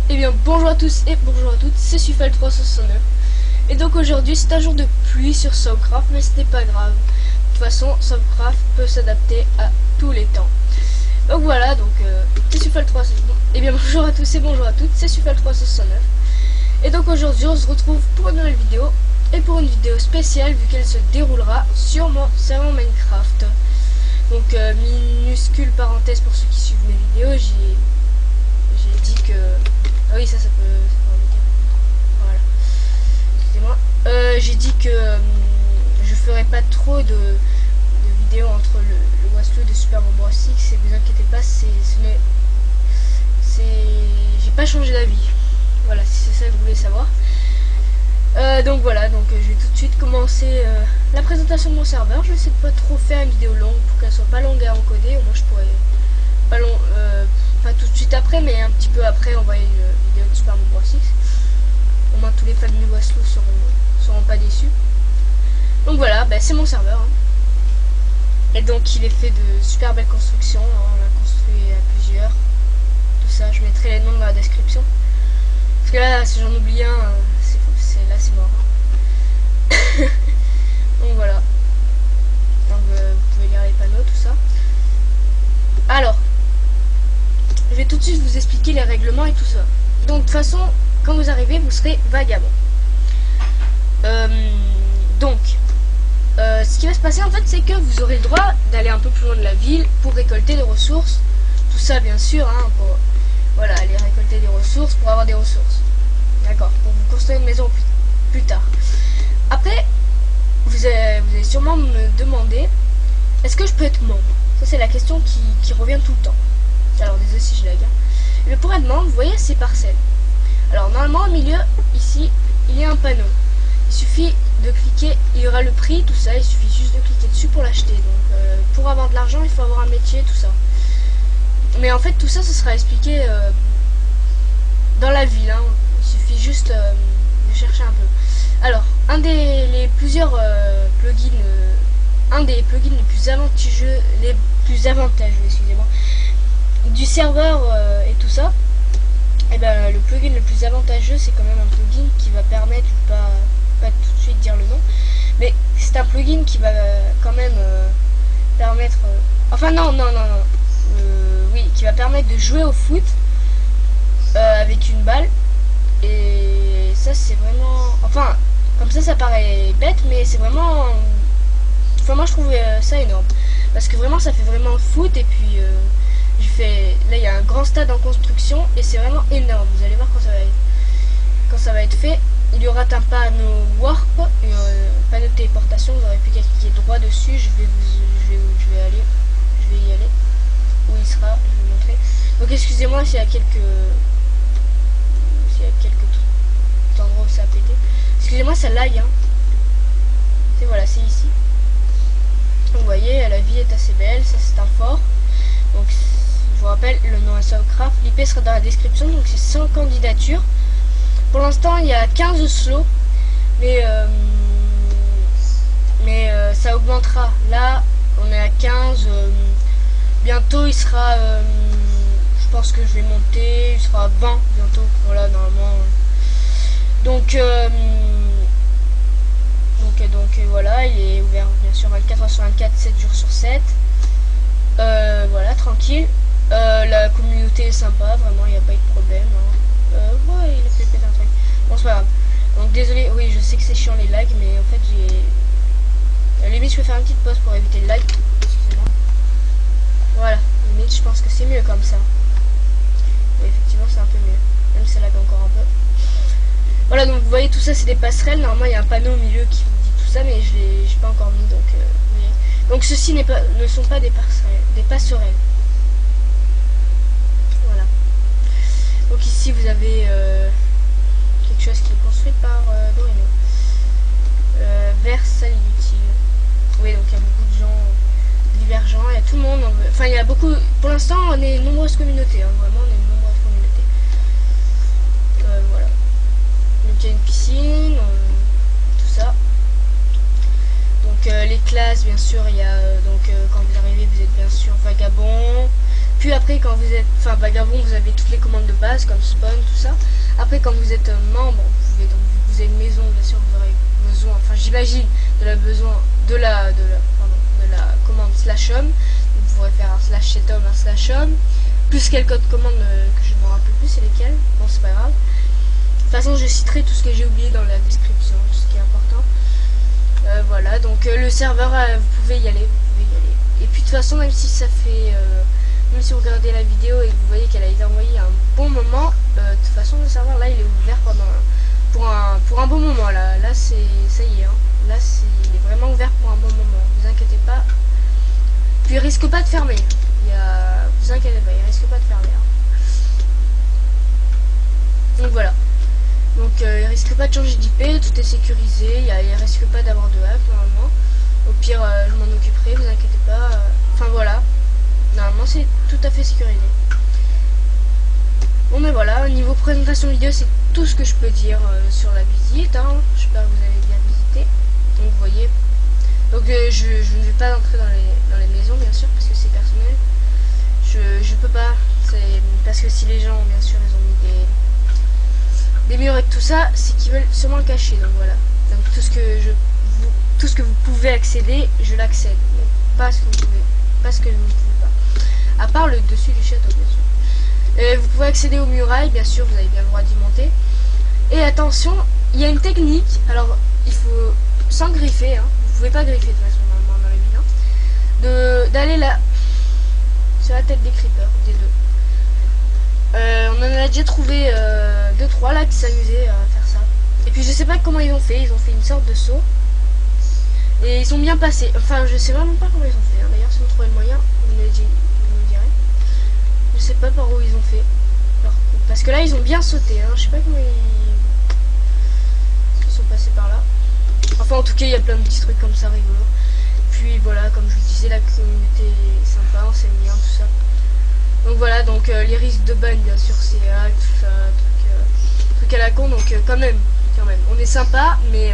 Eh bien bonjour à tous et bonjour à toutes, c'est Sufal369. Et donc aujourd'hui c'est un jour de pluie sur Subcraft, mais ce n'est pas grave. De toute façon Subcraft peut s'adapter à tous les temps. Donc voilà, donc c'est Sufal369. Eh bien bonjour à tous et bonjour à toutes, c'est Sufal369. Et donc aujourd'hui on se retrouve pour une nouvelle vidéo. Et pour une vidéo spéciale vu qu'elle se déroulera sur mon serveur Minecraft. Donc minuscule parenthèse pour ceux qui suivent mes vidéos, j'ai dit que... Ah oui, ça peut embêter. Voilà. Excusez-moi. J'ai dit que je ferai pas trop de vidéos entre le Waslow de Super Mario Bros. X, et vous inquiétez pas, j'ai pas changé d'avis. Voilà, si c'est ça que vous voulez savoir. Donc voilà, donc je vais tout de suite commencer la présentation de mon serveur. Je vais essayer de pas trop faire une vidéo longue pour qu'elle soit pas longue à encoder. Au moins je pourrais pas tout de suite après, mais un petit peu après envoyer une vidéo de Super Mario Bros. X. Au moins tous les fans du Waslow seront pas déçus. Donc voilà, c'est mon serveur. Et donc il est fait de super belles constructions. On l'a construit à plusieurs. Tout ça, je mettrai les noms dans la description. Parce que là, si j'en oublie un, c'est mort. Donc voilà. Donc vous pouvez lire les panneaux, tout ça. Alors, je vais tout de suite vous expliquer les règlements et tout ça. Donc de toute façon, quand vous arrivez, vous serez vagabond. Ce qui va se passer en fait, c'est que vous aurez le droit d'aller un peu plus loin de la ville pour récolter des ressources. Tout ça bien sûr, pour voilà, aller récolter des ressources pour avoir des ressources. D'accord, pour vous construire une maison plus tard. Après, vous allez sûrement me demander, est-ce que je peux être membre? Ça c'est la question qui revient tout le temps. Alors désolé si je lag. Mais pour être membre, vous voyez ces parcelles. Alors normalement au milieu, ici, il y a un panneau. Il suffit de cliquer, il y aura le prix, tout ça, il suffit juste de cliquer dessus pour l'acheter. Donc pour avoir de l'argent, il faut avoir un métier, tout ça. Mais en fait tout ça, ce sera expliqué dans la ville. Il suffit juste de chercher un peu. Alors, un des plugins les plus avantageux, excusez-moi, du serveur et tout ça, et le plugin le plus avantageux, c'est quand même un plugin qui va permettre, pas tout de suite dire le nom, mais c'est un plugin qui va quand même permettre, qui va permettre de jouer au foot avec une balle. Et ça c'est vraiment, comme ça paraît bête, mais c'est vraiment, moi je trouve ça énorme, parce que vraiment ça fait vraiment foot. Et puis là il y a un grand stade en construction et c'est vraiment énorme. Vous allez voir quand ça va être fait. Il y aura un panneau warp, un panneau de téléportation. Vous n'aurez plus qu'à cliquer droit dessus. Je vais y aller où il sera, je vais vous montrer. Donc excusez-moi s'il y a quelques endroits où ça a pété. Excusez-moi, ça lag. Et voilà, c'est ici. Vous voyez, la vie est assez belle. Ça c'est un fort. Donc je vous rappelle, le nom est Subcraft. L'IP sera dans la description. Donc c'est 100 candidatures. Pour l'instant il y a 15 slots, mais ça augmentera. Là on est à 15. Bientôt il sera, je pense que je vais monter, il sera à 20 bientôt. Voilà, normalement. Donc voilà, il est ouvert bien sûr 24 h sur 24, 7 jours sur 7. Voilà, tranquille. La communauté est sympa, vraiment, il n'y a pas eu de problème. Ouais, il a fait péter un truc. Bon, c'est pas grave. Donc désolé, oui, je sais que c'est chiant les lags, mais en fait à la limite je vais faire une petite pause pour éviter le lag. Excusez-moi. Voilà, limite je pense que c'est mieux comme ça. Oui, effectivement c'est un peu mieux. Même si ça lag encore un peu. Voilà, donc vous voyez tout ça c'est des passerelles. Normalement il y a un panneau au milieu qui vous dit tout ça, mais je l'ai pas encore mis, donc vous voyez. Donc ceci ne sont pas des passerelles. Voilà. Donc ici vous avez quelque chose qui est construit par Dorino. Verse inutile. Oui, donc il y a beaucoup de gens divergents, il y a tout le monde. Enfin, il y a beaucoup. Pour l'instant, on est une nombreuse communauté. Vraiment, on est une nombreuse communauté. Voilà. Donc il y a une piscine, tout ça. Donc les classes, bien sûr, il y a quand vous arrivez, vous êtes bien sûr vagabond, puis après quand vous êtes, enfin vagabond, vous avez toutes les commandes de base comme spawn, tout ça. Après quand vous êtes membre, vous pouvez donc, vu que vous avez une maison, bien sûr vous aurez besoin, enfin j'imagine, de la commande /home. Vous pourrez faire un /setom, un /home, plus quelques autres commandes que je ne me rappelle plus c'est lesquelles. Bon c'est pas grave. De toute façon je citerai tout ce que j'ai oublié dans la description, tout ce qui est important. Voilà, donc le serveur, vous pouvez y aller, Et puis de toute façon, même si ça fait, même si vous regardez la vidéo et que vous voyez qu'elle a été envoyée à un bon moment, de toute façon le serveur là il est ouvert pour un bon moment là. Là c'est, ça y est, hein. Là il est vraiment ouvert pour un bon moment. Vous inquiétez pas. Puis il risque pas de fermer. Vous inquiétez pas, il risque pas de fermer. Hein. Donc voilà. Donc il risque pas de changer d'IP, tout est sécurisé, il risque pas d'avoir de hack normalement. Au pire je m'en occuperai, vous inquiétez pas. Enfin voilà, normalement c'est tout à fait sécurisé. Bon mais voilà, au niveau présentation vidéo c'est tout ce que je peux dire sur la visite. Hein. J'espère que vous avez bien visité. Donc vous voyez. Donc je ne vais pas entrer dans les maisons bien sûr parce que c'est personnel. Je peux pas, c'est parce que si les gens bien sûr ils ont mis des murs et tout ça, c'est qu'ils veulent seulement le cacher. Donc voilà. Donc tout ce que vous pouvez accéder, je l'accède. Mais pas ce que vous pouvez. Pas ce que vous ne pouvez pas. À part le dessus du château, bien sûr. Vous pouvez accéder aux murailles, bien sûr, vous avez bien le droit d'y monter. Et attention, il y a une technique. Alors, il faut sans griffer, hein. Vous pouvez pas griffer de toute façon normalement dans le bilan. D'aller là sur la tête des creepers, des deux. On en a déjà trouvé 2-3 là qui s'amusaient à faire ça. Et puis je sais pas comment ils ont fait une sorte de saut. Et ils sont bien passés. Enfin je sais vraiment pas comment ils ont fait. Hein. D'ailleurs si vous trouvez le moyen, vous me direz. Je sais pas par où ils ont fait. Parce que là ils ont bien sauté. Hein. Je sais pas comment ils sont passés par là. Enfin en tout cas il y a plein de petits trucs comme ça rigolos. Puis voilà, comme je vous disais, la communauté est sympa, on s'aime bien, tout ça. Donc voilà, donc les risques de ban bien sûr c'est tout ça, truc à la con, donc quand même, on est sympa, mais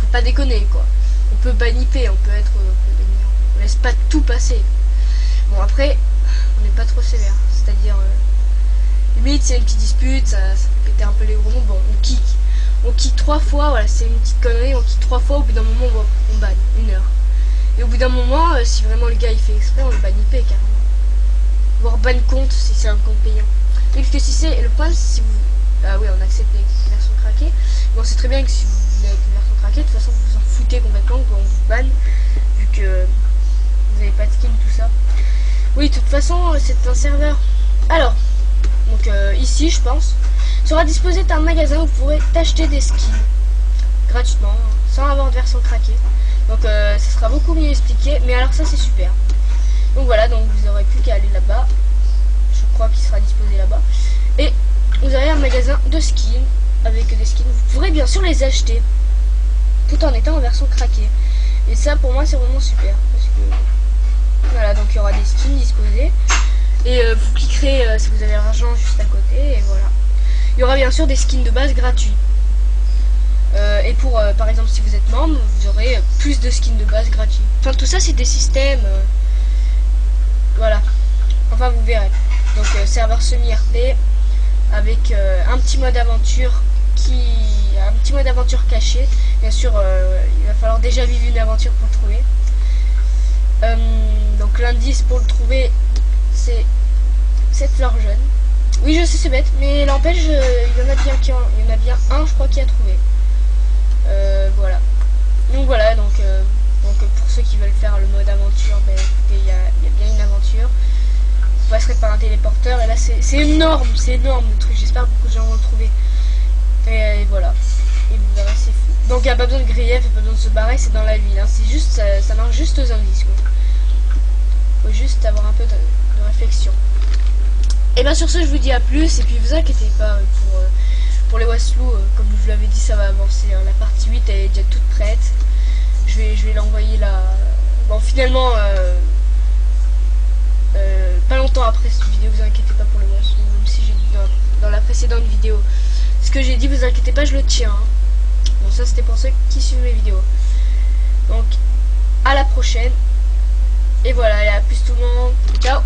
faut pas déconner quoi. On peut baniper, on laisse pas tout passer. Bon après, on n'est pas trop sévère, c'est-à-dire limite c'est une petite dispute, ça fait péter un peu les gros mots, bon on kick 3 fois, voilà c'est une petite connerie, on kick 3 fois, au bout d'un moment on banne, 1 heure. Et au bout d'un moment, si vraiment le gars il fait exprès, on le banne IP carrément. Voire ban compte si c'est un compte payant. Et parce que si c'est le point, si vous. Ah oui, on accepte les versions craquées. Bon, c'est très bien que si vous voulez avec une version craquée, de toute façon vous vous en foutez complètement quand on vous banne, vu que vous n'avez pas de skin, tout ça. Oui, de toute façon, c'est un serveur. Alors, donc ici, je pense, sera disposé d'un magasin où vous pourrez t'acheter des skins gratuitement, sans avoir de version craquée. Donc, ça sera beaucoup mieux expliqué, mais alors ça, c'est super. Donc voilà, donc vous n'aurez plus qu'à aller là-bas. Je crois qu'il sera disposé là-bas. Et vous aurez un magasin de skins avec des skins. Vous pourrez bien sûr les acheter tout en étant en version craquée. Et ça pour moi c'est vraiment super. Parce que voilà, donc il y aura des skins disposés. Et vous cliquerez si vous avez l'argent juste à côté. Et voilà. Il y aura bien sûr des skins de base gratuits. Et pour par exemple si vous êtes membre, vous aurez plus de skins de base gratuits. Enfin tout ça c'est des systèmes. Voilà, enfin vous verrez. Donc serveur semi-RP avec un petit mode aventure caché. Bien sûr, il va falloir déjà vivre une aventure pour le trouver. Donc l'indice pour le trouver, c'est cette fleur jaune. Oui, je sais, c'est bête, mais l'empêche, il y en a bien un, je crois, qui a trouvé. Voilà. Donc voilà, donc pour ceux qui veulent faire le mode aventure, ben, écoutez, il y a bien une aventure. Vous passerez par un téléporteur et là c'est énorme le truc. J'espère que beaucoup de gens vont le trouver. Et voilà. Et vous verrez, c'est fou. Donc il n'y a pas besoin de griller, il n'y a pas besoin de se barrer, c'est dans la ville. Hein. C'est juste, ça marche juste aux indices. Faut juste avoir un peu de réflexion. Et bien sur ce, je vous dis à plus. Et puis vous inquiétez pas pour les Waslou, comme je vous l'avais dit, ça va avancer. Hein. La partie 8 elle est déjà toute prête. Je vais l'envoyer là. Bon, finalement, pas longtemps après cette vidéo, vous inquiétez pas pour le Waslou, même si j'ai dit dans la précédente vidéo. Ce que j'ai dit, vous inquiétez pas, je le tiens. Hein. Bon, ça c'était pour ceux qui suivent mes vidéos. Donc, à la prochaine. Et voilà, et à plus tout le monde. Ciao.